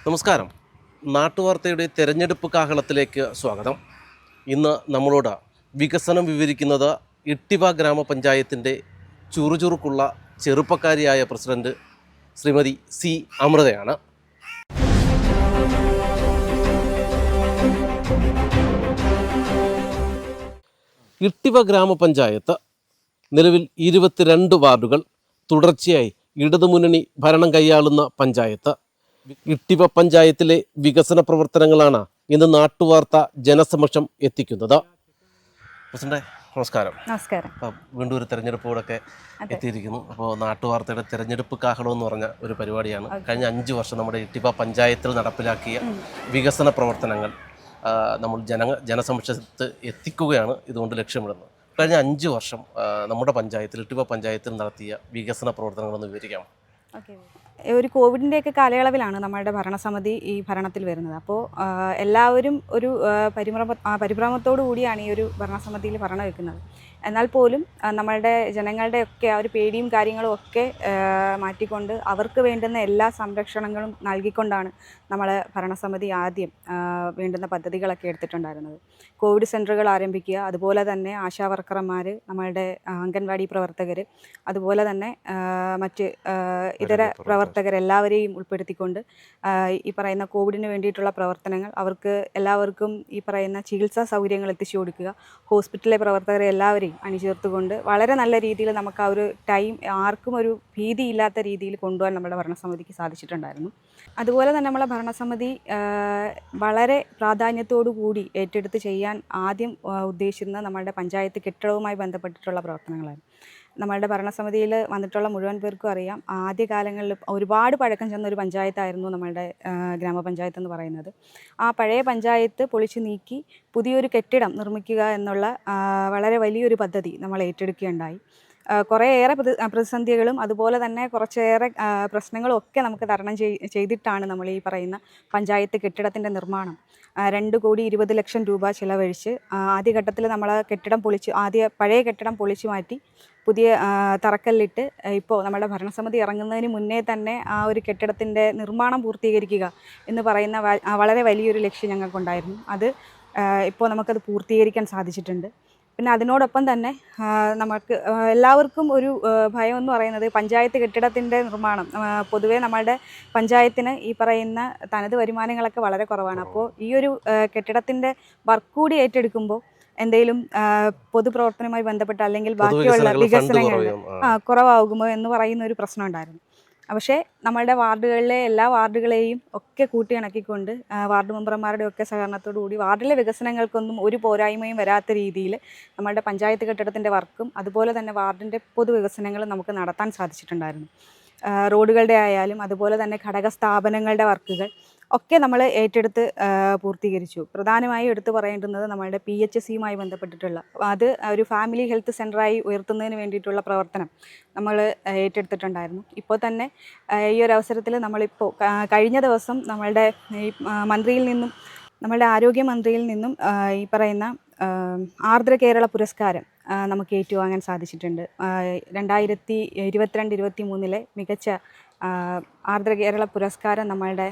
നമസ്കാരം. നാട്ടുവാർത്തയുടെ തെരഞ്ഞെടുപ്പ് കാഹളത്തിലേക്ക് സ്വാഗതം. ഇന്ന് നമ്മളോട് വികസനം വിവരിക്കുന്നത് ഇട്ടിവ ഗ്രാമപഞ്ചായത്തിൻ്റെ ചുറുചുറുക്കുള്ള ചെറുപ്പക്കാരിയായ പ്രസിഡന്റ് ശ്രീമതി സി അമൃതയാണ്. ഇട്ടിവ ഗ്രാമപഞ്ചായത്ത് നിലവിൽ 22 വാർഡുകൾ, തുടർച്ചയായി ഇടതുമുന്നണി ഭരണം കൈയാളുന്ന പഞ്ചായത്ത്. ഇട്ടിവ പഞ്ചായത്തിലെ വികസന പ്രവർത്തനങ്ങളാണ് ഇന്ന് നാട്ടുവാർത്ത ജനസമക്ഷം എത്തിക്കുന്നത്. പ്രസിഡന്റ് നമസ്കാരം. നമസ്കാരം. വീണ്ടും ഒരു തെരഞ്ഞെടുപ്പോടൊക്കെ എത്തിയിരിക്കുന്നു. അപ്പോൾ നാട്ടുവാർത്തയുടെ തെരഞ്ഞെടുപ്പ് കാഹളം എന്ന് പറഞ്ഞ ഒരു പരിപാടിയാണ്. കഴിഞ്ഞ 5 വർഷം നമ്മുടെ ഇട്ടിവ പഞ്ചായത്തിൽ നടപ്പിലാക്കിയ വികസന പ്രവർത്തനങ്ങൾ നമ്മൾ ജനസമക്ഷത്ത് എത്തിക്കുകയാണ് ഇതുകൊണ്ട് ലക്ഷ്യമിടുന്നത്. കഴിഞ്ഞ 5 വർഷം നമ്മുടെ പഞ്ചായത്തിൽ, ഇട്ടിവ പഞ്ചായത്തിൽ നടത്തിയ വികസന പ്രവർത്തനങ്ങളൊന്ന് വിവരിക്കാം. ഒരു കോവിഡിൻ്റെയൊക്കെ കാലയളവിലാണ് നമ്മളുടെ ഭരണസമിതി ഈ ഭരണത്തിൽ വരുന്നത്. അപ്പോൾ എല്ലാവരും ഒരു പരിഭ്രമത്തോടു കൂടിയാണ് ഈ ഒരു ഭരണസമിതിയിൽ ഭരണം വെക്കുന്നത്. എന്നാൽ പോലും നമ്മളുടെ ജനങ്ങളുടെയൊക്കെ ആ ഒരു പേടിയും കാര്യങ്ങളും ഒക്കെ മാറ്റിക്കൊണ്ട് അവർക്ക് വേണ്ടുന്ന എല്ലാ സംരക്ഷണങ്ങളും നൽകിക്കൊണ്ടാണ് നമ്മൾ ഭരണസമിതി ആദ്യം വേണ്ടുന്ന പദ്ധതികളൊക്കെ എടുത്തിട്ടുണ്ടായിരുന്നത്. കോവിഡ് സെൻ്ററുകൾ ആരംഭിക്കുക, അതുപോലെ തന്നെ ആശാ വർക്കർമാർ, നമ്മളുടെ അംഗൻവാടി പ്രവർത്തകർ, അതുപോലെ തന്നെ മറ്റ് ഇതര പ്രവർത്തകരെല്ലാവരെയും ഉൾപ്പെടുത്തിക്കൊണ്ട് ഈ പറയുന്ന കോവിഡിന് വേണ്ടിയിട്ടുള്ള പ്രവർത്തനങ്ങൾ, അവർക്ക് എല്ലാവർക്കും ഈ പറയുന്ന ചികിത്സാ സൗകര്യങ്ങൾ എത്തിച്ചു കൊടുക്കുക, ഹോസ്പിറ്റലിലെ പ്രവർത്തകരെ എല്ലാവരെയും അണിചേർത്തുകൊണ്ട് വളരെ നല്ല രീതിയിൽ നമുക്ക് ആ ഒരു ടൈം ആർക്കും ഒരു ഭീതിയില്ലാത്ത രീതിയിൽ കൊണ്ടുപോകാൻ നമ്മുടെ ഭരണസമിതിക്ക് സാധിച്ചിട്ടുണ്ടായിരുന്നു. അതുപോലെ തന്നെ നമ്മളെ ഭരണസമിതി വളരെ പ്രാധാന്യത്തോടു കൂടി ഏറ്റെടുത്ത് ചെയ്യാൻ ആദ്യം ഉദ്ദേശിച്ചിരുന്നത് നമ്മളുടെ പഞ്ചായത്ത് കെട്ടിടവുമായി ബന്ധപ്പെട്ടിട്ടുള്ള പ്രവർത്തനങ്ങളായിരുന്നു. നമ്മളുടെ ഭരണസമിതിയിൽ വന്നിട്ടുള്ള മുഴുവൻ പേർക്കും അറിയാം, ആദ്യകാലങ്ങളിൽ ഒരുപാട് പഴക്കം ചെന്ന ഒരു പഞ്ചായത്തായിരുന്നു നമ്മളുടെ ഗ്രാമപഞ്ചായത്ത് എന്ന് പറയുന്നത്. ആ പഴയ പഞ്ചായത്ത് പൊളിച്ചു നീക്കി പുതിയൊരു കെട്ടിടം നിർമ്മിക്കുക എന്നുള്ള വളരെ വലിയൊരു പദ്ധതി നമ്മൾ ഏറ്റെടുക്കുകയുണ്ടായി. കുറേയേറെ പ്രതിസന്ധികളും അതുപോലെ തന്നെ കുറച്ചേറെ പ്രശ്നങ്ങളും ഒക്കെ നമുക്ക് തരണം ചെയ്തിട്ടാണ് നമ്മൾ ഈ പറയുന്ന പഞ്ചായത്ത് കെട്ടിടത്തിൻ്റെ നിർമ്മാണം 2,20,00,000 രൂപ ചിലവഴിച്ച് ആദ്യഘട്ടത്തിൽ നമ്മൾ പഴയ കെട്ടിടം പൊളിച്ചു മാറ്റി പുതിയ തറക്കല്ലിട്ട് ഇപ്പോൾ നമ്മുടെ ഭരണസമിതി ഇറങ്ങുന്നതിന് മുന്നേ തന്നെ ആ ഒരു കെട്ടിടത്തിൻ്റെ നിർമ്മാണം പൂർത്തീകരിക്കുക എന്ന് പറയുന്ന വളരെ വലിയൊരു ലക്ഷ്യം ഞങ്ങൾക്കുണ്ടായിരുന്നു. അത് ഇപ്പോൾ നമുക്കത് പൂർത്തീകരിക്കാൻ സാധിച്ചിട്ടുണ്ട്. പിന്നെ അതിനോടൊപ്പം തന്നെ നമുക്ക് എല്ലാവർക്കും ഒരു ഭയം എന്ന് പറയുന്നത് പഞ്ചായത്ത് കെട്ടിടത്തിൻ്റെ നിർമ്മാണം. പൊതുവേ നമ്മളുടെ പഞ്ചായത്തിന് ഈ പറയുന്ന തനത് വരുമാനങ്ങളൊക്കെ വളരെ കുറവാണ്. അപ്പോൾ ഈ ഒരു കെട്ടിടത്തിൻ്റെ വർക്ക് കൂടി ഏറ്റെടുക്കുമ്പോൾ എന്തെങ്കിലും പൊതുപ്രവർത്തനവുമായി ബന്ധപ്പെട്ട് അല്ലെങ്കിൽ ബാക്കിയുള്ള വികസനങ്ങൾ കുറവാകുമോ എന്ന് പറയുന്ന ഒരു പ്രശ്നം ഉണ്ടായിരുന്നു. പക്ഷേ നമ്മളുടെ വാർഡുകളിലെ എല്ലാ വാർഡുകളെയും ഒക്കെ കൂട്ടിയിണക്കിക്കൊണ്ട് വാർഡ് മെമ്പർമാരുടെ ഒക്കെ സഹകരണത്തോടു കൂടി വാർഡിലെ വികസനങ്ങൾക്കൊന്നും ഒരു പോരായ്മയും വരാത്ത രീതിയിൽ നമ്മളുടെ പഞ്ചായത്ത് കെട്ടിടത്തിൻ്റെ വർക്കും അതുപോലെ തന്നെ വാർഡിൻ്റെ പൊതുവികസനങ്ങളും നമുക്ക് നടത്താൻ സാധിച്ചിട്ടുണ്ടായിരുന്നു. റോഡുകളുടെ ആയാലും അതുപോലെ തന്നെ ഘടക സ്ഥാപനങ്ങളുടെ വർക്കുകൾ ഒക്കെ നമ്മൾ ഏറ്റെടുത്ത് പൂർത്തീകരിച്ചു. പ്രധാനമായും എടുത്തു പറയേണ്ടുന്നത് നമ്മളുടെ PHCയുമായി ബന്ധപ്പെട്ടിട്ടുള്ള അത് ഒരു ഫാമിലി ഹെൽത്ത് സെൻ്ററായി ഉയർത്തുന്നതിന് വേണ്ടിയിട്ടുള്ള പ്രവർത്തനം നമ്മൾ ഏറ്റെടുത്തിട്ടുണ്ടായിരുന്നു. ഇപ്പോൾ തന്നെ ഈ ഒരു അവസരത്തിൽ നമ്മളിപ്പോൾ കഴിഞ്ഞ ദിവസം നമ്മളുടെ ഈ നമ്മളുടെ ആരോഗ്യമന്ത്രിയിൽ നിന്നും ഈ പറയുന്ന ആർദ്ര കേരള പുരസ്കാരം നമുക്ക് ഏറ്റുവാങ്ങാൻ സാധിച്ചിട്ടുണ്ട്. 2022-23 മികച്ച ആർദ്ര കേരള പുരസ്കാരം നമ്മളുടെ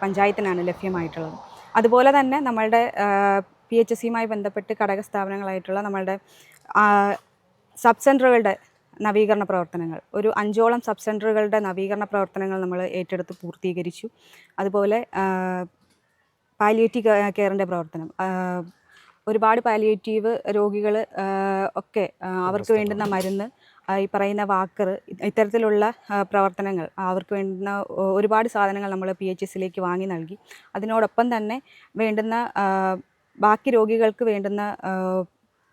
പഞ്ചായത്തിനാണ് ലഭ്യമായിട്ടുള്ളത്. അതുപോലെ തന്നെ നമ്മളുടെ PHCയുമായി ബന്ധപ്പെട്ട് ഘടക സ്ഥാപനങ്ങളായിട്ടുള്ള നമ്മളുടെ സബ് സെൻ്ററുകളുടെ നവീകരണ പ്രവർത്തനങ്ങൾ, ഒരു 5ഓളം സബ് സെൻ്ററുകളുടെ നവീകരണ പ്രവർത്തനങ്ങൾ നമ്മൾ ഏറ്റെടുത്ത് പൂർത്തീകരിച്ചു. അതുപോലെ പാലിയേറ്റീവ് കെയറിൻ്റെ പ്രവർത്തനം, ഒരുപാട് പാലിയേറ്റീവ് രോഗികൾ ഒക്കെ അവർക്ക് വേണ്ടുന്ന മരുന്ന്, ഈ പറയുന്ന വാക്കർ, ഇത്തരത്തിലുള്ള പ്രവർത്തനങ്ങൾ, അവർക്ക് വേണ്ടുന്ന ഒരുപാട് സാധനങ്ങൾ നമ്മൾ PHCയിലേക്ക് വാങ്ങി നൽകി. അതിനോടൊപ്പം തന്നെ വേണ്ടുന്ന ബാക്കി രോഗികൾക്ക് വേണ്ടുന്ന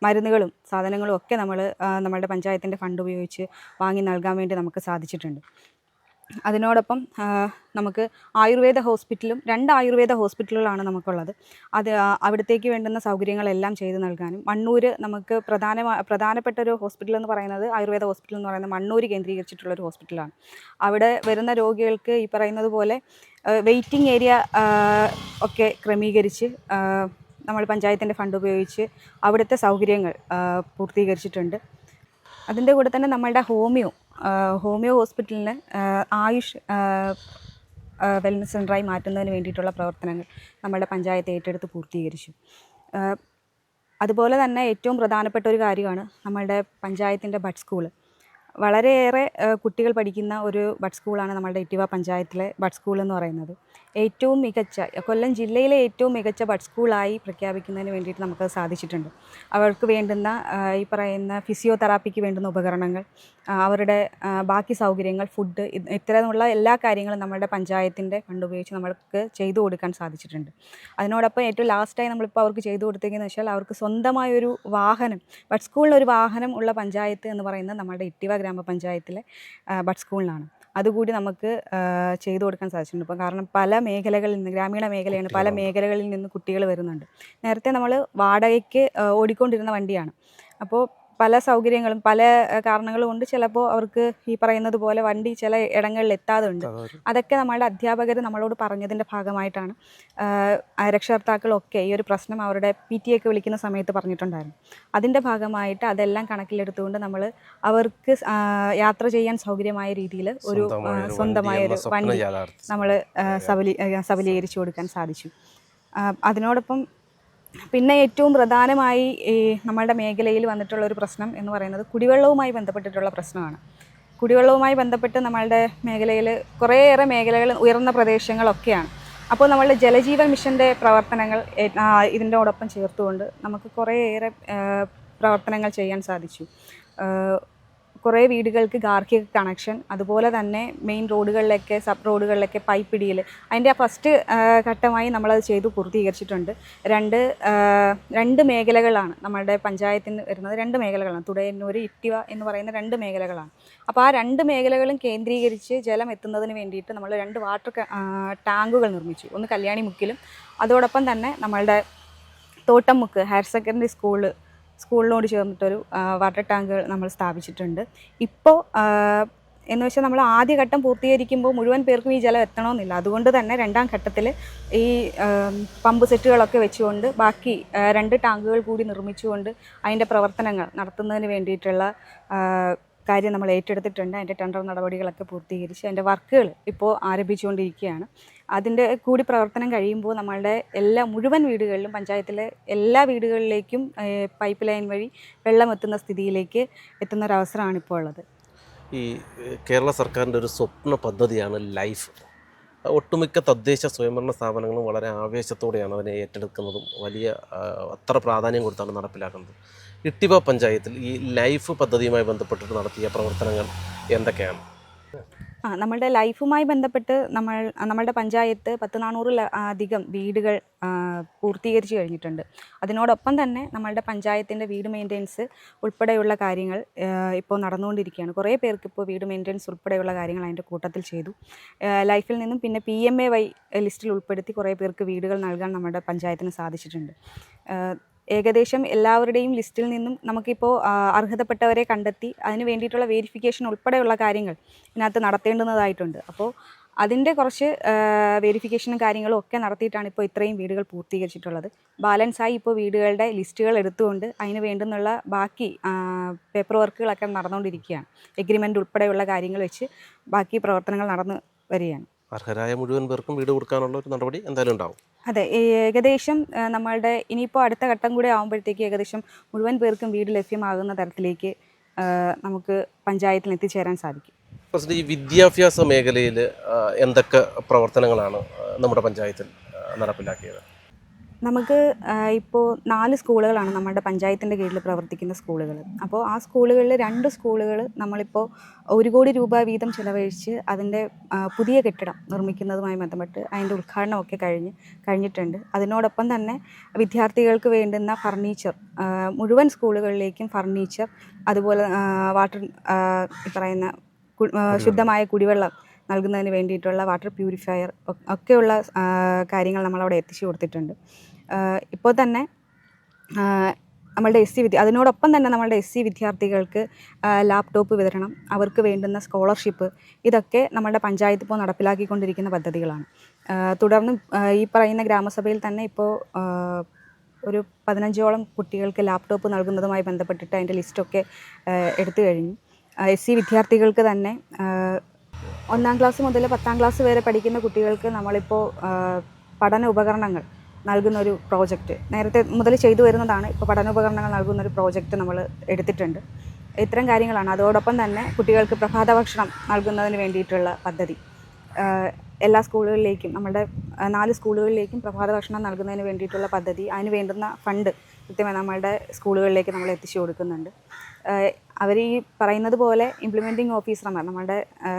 മരുന്നുകളും സാധനങ്ങളും ഒക്കെ നമ്മളുടെ പഞ്ചായത്തിൻ്റെ ഫണ്ട് ഉപയോഗിച്ച് വാങ്ങി നൽകാൻ വേണ്ടി നമുക്ക് സാധിച്ചിട്ടുണ്ട്. അതിനോടൊപ്പം നമുക്ക് ആയുർവേദ ഹോസ്പിറ്റലും 2 ആയുർവേദ ഹോസ്പിറ്റലുകളാണ് നമുക്കുള്ളത്. അവിടത്തേക്ക് വേണ്ടുന്ന സൗകര്യങ്ങളെല്ലാം ചെയ്തു നൽകാനും, മണ്ണൂർ നമുക്ക് പ്രധാനപ്പെട്ട ഒരു ഹോസ്പിറ്റൽ എന്ന് പറയുന്നത് ആയുർവേദ ഹോസ്പിറ്റൽ എന്ന് പറയുന്നത് മണ്ണൂർ കേന്ദ്രീകരിച്ചിട്ടുള്ളൊരു ഹോസ്പിറ്റലാണ്. അവിടെ വരുന്ന രോഗികൾക്ക് ഈ പറയുന്നത് പോലെ വെയിറ്റിംഗ് ഏരിയ ഒക്കെ ക്രമീകരിച്ച് നമ്മൾ പഞ്ചായത്തിൻ്റെ ഫണ്ട് ഉപയോഗിച്ച് അവിടുത്തെ സൗകര്യങ്ങൾ പൂർത്തീകരിച്ചിട്ടുണ്ട്. അതിൻ്റെ കൂടെ തന്നെ നമ്മളുടെ ഹോമിയോ ഹോസ്പിറ്റലിന് വെൽനസ് സെൻ്ററായി മാറ്റുന്നതിന് വേണ്ടിയിട്ടുള്ള പ്രവർത്തനങ്ങൾ നമ്മുടെ പഞ്ചായത്ത് ഏറ്റെടുത്ത് പൂർത്തീകരിച്ചു. അതുപോലെ തന്നെ ഏറ്റവും പ്രധാനപ്പെട്ട ഒരു കാര്യമാണ് നമ്മളുടെ പഞ്ചായത്തിൻ്റെ ബഡ് സ്കൂള്. വളരെയേറെ കുട്ടികൾ പഠിക്കുന്ന ഒരു ബഡ് സ്കൂളാണ് നമ്മളുടെ ഇട്ടിവ പഞ്ചായത്തിലെ ബഡ് സ്കൂൾ എന്ന് പറയുന്നത്. ഏറ്റവും മികച്ച, കൊല്ലം ജില്ലയിലെ ഏറ്റവും മികച്ച ബഡ് സ്കൂളായി പ്രഖ്യാപിക്കുന്നതിന് വേണ്ടിയിട്ട് നമുക്ക് സാധിച്ചിട്ടുണ്ട്. അവർക്ക് വേണ്ടുന്ന ഈ പറയുന്ന ഫിസിയോതെറാപ്പിക്ക് വേണ്ടുന്ന ഉപകരണങ്ങൾ, അവരുടെ ബാക്കി സൗകര്യങ്ങൾ, ഫുഡ്, ഇത്തരമുള്ള എല്ലാ കാര്യങ്ങളും നമ്മുടെ പഞ്ചായത്തിൻ്റെ ഫണ്ട് ഉപയോഗിച്ച് നമ്മൾക്ക് ചെയ്തു കൊടുക്കാൻ സാധിച്ചിട്ടുണ്ട്. അതിനോടൊപ്പം ഏറ്റവും ലാസ്റ്റായി നമ്മളിപ്പോൾ അവർക്ക് ചെയ്തു കൊടുത്തേക്കെന്ന് വെച്ചാൽ അവർക്ക് സ്വന്തമായൊരു വാഹനം, ബഡ് സ്കൂളിനൊരു വാഹനം ഉള്ള പഞ്ചായത്ത് എന്ന് പറയുന്നത് നമ്മുടെ ഇട്ടിവ ഗ്രാമപഞ്ചായത്തിലെ ബഡ് സ്കൂളിനാണ്. അതുകൂടി നമുക്ക് ചെയ്തു കൊടുക്കാൻ സാധിച്ചിട്ടുണ്ട്. ഇപ്പോൾ കാരണം പല മേഖലകളിൽ നിന്ന്, ഗ്രാമീണ മേഖലയാണ്, പല മേഖലകളിൽ നിന്ന് കുട്ടികൾ വരുന്നുണ്ട്. നേരത്തെ നമ്മൾ വാടകയ്ക്ക് ഓടിക്കൊണ്ടിരുന്ന വണ്ടിയാണ്. അപ്പോൾ പല സൗകര്യങ്ങളും പല കാരണങ്ങൾ കൊണ്ട് ചിലപ്പോൾ അവർക്ക് ഈ പറയുന്നത് പോലെ വണ്ടി ചില ഇടങ്ങളിൽ എത്താതുണ്ട്. അതൊക്കെ നമ്മളുടെ അധ്യാപകർ നമ്മളോട് പറഞ്ഞതിൻ്റെ ഭാഗമായിട്ടാണ് രക്ഷകർത്താക്കളൊക്കെ ഈ ഒരു പ്രശ്നം അവരുടെ PTA ഒക്കെ വിളിക്കുന്ന സമയത്ത് പറഞ്ഞിട്ടുണ്ടായിരുന്നു. അതിൻ്റെ ഭാഗമായിട്ട് അതെല്ലാം കണക്കിലെടുത്തുകൊണ്ട് നമ്മൾ അവർക്ക് യാത്ര ചെയ്യാൻ സൗകര്യമായ രീതിയിൽ ഒരു സ്വന്തമായ ഒരു വണ്ടി നമ്മൾ സബലീകരിച്ചു കൊടുക്കാൻ സാധിച്ചു. അതിനോടൊപ്പം പിന്നെ ഏറ്റവും പ്രധാനമായി ഈ നമ്മളുടെ മേഖലയിൽ വന്നിട്ടുള്ള ഒരു പ്രശ്നം എന്ന് പറയുന്നത് കുടിവെള്ളവുമായി ബന്ധപ്പെട്ടിട്ടുള്ള പ്രശ്നമാണ്. കുടിവെള്ളവുമായി ബന്ധപ്പെട്ട് നമ്മളുടെ മേഖലയിൽ കുറേയേറെ മേഖലകൾ ഉയർന്ന പ്രദേശങ്ങളൊക്കെയാണ്. അപ്പോൾ നമ്മളുടെ ജലജീവൻ മിഷൻ്റെ പ്രവർത്തനങ്ങൾ ഇതിൻ്റെയോടൊപ്പം ചേർത്തുകൊണ്ട് നമുക്ക് കുറേയേറെ പ്രവർത്തനങ്ങൾ ചെയ്യാൻ സാധിച്ചു. കുറേ വീടുകൾക്ക് ഗാർഹിക കണക്ഷൻ, അതുപോലെ തന്നെ മെയിൻ റോഡുകളിലൊക്കെ സബ് റോഡുകളിലൊക്കെ പൈപ്പ് ഇടിയിൽ, അതിൻ്റെ ഫസ്റ്റ് ഘട്ടമായി നമ്മളത് ചെയ്തു പൂർത്തീകരിച്ചിട്ടുണ്ട്. രണ്ട് മേഖലകളാണ് നമ്മളുടെ പഞ്ചായത്തിന് വരുന്നത്. 2 മേഖലകളാണ്, തുടയന്നൂർ, ഇട്ടിവ എന്ന് പറയുന്ന 2 മേഖലകളാണ്. അപ്പോൾ ആ 2 മേഖലകളും കേന്ദ്രീകരിച്ച് ജലം എത്തുന്നതിന് വേണ്ടിയിട്ട് നമ്മൾ 2 വാട്ടർ ടാങ്കുകൾ നിർമ്മിച്ചു. ഒന്ന് കല്യാണിമുക്കിലും അതോടൊപ്പം തന്നെ നമ്മളുടെ തോട്ടംമുക്ക് ഹയർ സെക്കൻഡറി സ്കൂളിനോട് ചേർന്നിട്ടൊരു വാട്ടർ ടാങ്കുകൾ നമ്മൾ സ്ഥാപിച്ചിട്ടുണ്ട്. ഇപ്പോൾ എന്ന് വെച്ചാൽ നമ്മൾ ആദ്യഘട്ടം പൂർത്തീകരിക്കുമ്പോൾ മുഴുവൻ പേർക്കും ഈ ജലം എത്തണമെന്നില്ല. അതുകൊണ്ട് തന്നെ 2ാം ഘട്ടത്തിൽ ഈ പമ്പ് സെറ്റുകളൊക്കെ വെച്ചുകൊണ്ട് ബാക്കി 2 ടാങ്കുകൾ കൂടി നിർമ്മിച്ചുകൊണ്ട് അതിൻ്റെ പ്രവർത്തനങ്ങൾ നടത്തുന്നതിന് വേണ്ടിയിട്ടുള്ള കാര്യം നമ്മൾ ഏറ്റെടുത്തിട്ടുണ്ട്. അതിൻ്റെ ടെൻഡർ നടപടികളൊക്കെ പൂർത്തീകരിച്ച് അതിൻ്റെ വർക്കുകൾ ഇപ്പോൾ ആരംഭിച്ചുകൊണ്ടിരിക്കുകയാണ്. അതിൻ്റെ കൂടി പ്രവർത്തനം കഴിയുമ്പോൾ നമ്മളുടെ മുഴുവൻ വീടുകളിലും, പഞ്ചായത്തിലെ എല്ലാ വീടുകളിലേക്കും പൈപ്പ് ലൈൻ വഴി വെള്ളം എത്തുന്ന സ്ഥിതിയിലേക്ക് എത്തുന്നൊരവസരമാണ് ഇപ്പോൾ ഉള്ളത്. ഈ കേരള സർക്കാരിൻ്റെ ഒരു സ്വപ്ന പദ്ധതിയാണ് ലൈഫ്. ഒട്ടുമിക്ക തദ്ദേശ സ്വയംഭരണ സ്ഥാപനങ്ങളും വളരെ ആവേശത്തോടെയാണ് അതിനെ ഏറ്റെടുക്കുന്നതും അത്ര പ്രാധാന്യം കൊടുത്താണ് നടപ്പിലാക്കുന്നത്. ഇട്ടിവ പഞ്ചായത്തിൽ ഈ ലൈഫ് പദ്ധതിയുമായി ബന്ധപ്പെട്ടിട്ട് നടത്തിയ പ്രവർത്തനങ്ങൾ എന്തൊക്കെയാണ്? നമ്മളുടെ ലൈഫുമായി ബന്ധപ്പെട്ട് നമ്മളുടെ പഞ്ചായത്ത് 400 അധികം വീടുകൾ പൂർത്തീകരിച്ച് കഴിഞ്ഞിട്ടുണ്ട്. അതിനോടൊപ്പം തന്നെ നമ്മളുടെ പഞ്ചായത്തിൻ്റെ വീട് മെയിൻ്റെനൻസ് ഉൾപ്പെടെയുള്ള കാര്യങ്ങൾ ഇപ്പോൾ നടന്നുകൊണ്ടിരിക്കുകയാണ്. കുറേ പേർക്ക് ഇപ്പോൾ വീട് മെയിൻ്റെനൻസ് ഉൾപ്പെടെയുള്ള കാര്യങ്ങൾ അതിൻ്റെ കൂട്ടത്തിൽ ചെയ്തു. ലൈഫിൽ നിന്നും പിന്നെ PMAY ലിസ്റ്റിൽ ഉൾപ്പെടുത്തി കുറേ പേർക്ക് വീടുകൾ നൽകാൻ നമ്മുടെ പഞ്ചായത്തിന് സാധിച്ചിട്ടുണ്ട്. ഏകദേശം എല്ലാവരുടെയും ലിസ്റ്റിൽ നിന്നും നമുക്കിപ്പോൾ അർഹതപ്പെട്ടവരെ കണ്ടെത്തി അതിന് വേണ്ടിയിട്ടുള്ള വെരിഫിക്കേഷൻ ഉൾപ്പെടെയുള്ള കാര്യങ്ങൾ ഇതിനകത്ത് നടത്തേണ്ടുന്നതായിട്ടുണ്ട്. അപ്പോൾ അതിൻ്റെ കുറച്ച് വെരിഫിക്കേഷനും കാര്യങ്ങളും ഒക്കെ നടത്തിയിട്ടാണ് ഇപ്പോൾ ഇത്രയും വീടുകൾ പൂർത്തീകരിച്ചിട്ടുള്ളത്. ബാലൻസായി ഇപ്പോൾ വീടുകളുടെ ലിസ്റ്റുകൾ എടുത്തുകൊണ്ട് അതിന് വേണ്ടുന്നുള്ള ബാക്കി പേപ്പർ വർക്കുകളൊക്കെ നടന്നുകൊണ്ടിരിക്കുകയാണ്. എഗ്രിമെൻ്റ് ഉൾപ്പെടെയുള്ള കാര്യങ്ങൾ വെച്ച് ബാക്കി പ്രവർത്തനങ്ങൾ നടന്നു വരികയാണ്. അർഹരായ മുഴുവൻ പേർക്കും വീട് കൊടുക്കാനുള്ള ഒരു നടപടി എന്തായാലും ഉണ്ടാവും. അതെ, ഏകദേശം നമ്മളുടെ ഇനിയിപ്പോൾ അടുത്ത ഘട്ടം കൂടെ ആകുമ്പോഴത്തേക്ക് ഏകദേശം മുഴുവൻ പേർക്കും വീട് ലഭ്യമാകുന്ന തരത്തിലേക്ക് നമുക്ക് പഞ്ചായത്തിൽ എത്തിച്ചേരാൻ സാധിക്കും. ഈ വിദ്യാഭ്യാസ മേഖലയിൽ എന്തൊക്കെ പ്രവർത്തനങ്ങളാണ് നമ്മുടെ പഞ്ചായത്തിൽ നടപ്പിലാക്കിയത്? നമുക്ക് ഇപ്പോൾ 4 സ്കൂളുകളാണ് നമ്മുടെ പഞ്ചായത്തിൻ്റെ കീഴിൽ പ്രവർത്തിക്കുന്ന സ്കൂളുകൾ. അപ്പോൾ ആ സ്കൂളുകളിൽ 2 സ്കൂളുകൾ നമ്മളിപ്പോൾ 1 കോടി രൂപ വീതം ചിലവഴിച്ച് അതിൻ്റെ പുതിയ കെട്ടിടം നിർമ്മിക്കുന്നതുമായി ബന്ധപ്പെട്ട് അതിൻ്റെ ഉദ്ഘാടനമൊക്കെ കഴിഞ്ഞിട്ടുണ്ട്. അതിനോടൊപ്പം തന്നെ വിദ്യാർത്ഥികൾക്ക് വേണ്ടുന്ന ഫർണിച്ചർ, മുഴുവൻ സ്കൂളുകളിലേക്കും ഫർണിച്ചർ, അതുപോലെ വാട്ടർ പറയുന്ന ശുദ്ധമായ കുടിവെള്ളം നൽകുന്നതിന് വേണ്ടിയിട്ടുള്ള വാട്ടർ പ്യൂരിഫയർ ഒക്കെയുള്ള കാര്യങ്ങൾ നമ്മളവിടെ എത്തിച്ചു കൊടുത്തിട്ടുണ്ട്. ഇപ്പോൾ തന്നെ നമ്മളുടെ അതിനോടൊപ്പം തന്നെ നമ്മളുടെ SC വിദ്യാർത്ഥികൾക്ക് ലാപ്ടോപ്പ് വിതരണം, അവർക്ക് വേണ്ടുന്ന സ്കോളർഷിപ്പ്, ഇതൊക്കെ നമ്മുടെ പഞ്ചായത്ത് ഇപ്പോൾ നടപ്പിലാക്കിക്കൊണ്ടിരിക്കുന്ന പദ്ധതികളാണ്. തുടർന്ന് ഈ പറയുന്ന ഗ്രാമസഭയിൽ തന്നെ ഇപ്പോൾ ഒരു 15ഓളം കുട്ടികൾക്ക് ലാപ്ടോപ്പ് നൽകുന്നതുമായി ബന്ധപ്പെട്ടിട്ട് അതിൻ്റെ ലിസ്റ്റൊക്കെ എടുത്തു കഴിഞ്ഞു. SC വിദ്യാർത്ഥികൾക്ക് തന്നെ 1-ാം ക്ലാസ് മുതൽ 10-ാം ക്ലാസ് വരെ പഠിക്കുന്ന കുട്ടികൾക്ക് നമ്മളിപ്പോൾ പഠന ഉപകരണങ്ങൾ നൽകുന്നൊരു പ്രോജക്റ്റ് നേരത്തെ മുതൽ ചെയ്തു വരുന്നതാണ്. ഇപ്പോൾ പഠനോപകരണങ്ങൾ നൽകുന്നൊരു പ്രോജക്റ്റ് നമ്മൾ എടുത്തിട്ടുണ്ട്. ഇത്തരം കാര്യങ്ങളാണ്. അതോടൊപ്പം തന്നെ കുട്ടികൾക്ക് പ്രഭാത ഭക്ഷണം നൽകുന്നതിന് വേണ്ടിയിട്ടുള്ള പദ്ധതി എല്ലാ സ്കൂളുകളിലേക്കും, നമ്മുടെ 4 സ്കൂളുകളിലേക്കും പ്രഭാത ഭക്ഷണം നൽകുന്നതിന് വേണ്ടിയിട്ടുള്ള പദ്ധതി, അതിന് വേണ്ടുന്ന ഫണ്ട് കൃത്യമായി നമ്മളുടെ സ്കൂളുകളിലേക്ക് നമ്മൾ എത്തിച്ചു കൊടുക്കുന്നുണ്ട്. അവർ ഈ പറയുന്നത് പോലെ ഇംപ്ലിമെൻറ്റിംഗ് ഓഫീസർമാർ നമ്മുടെ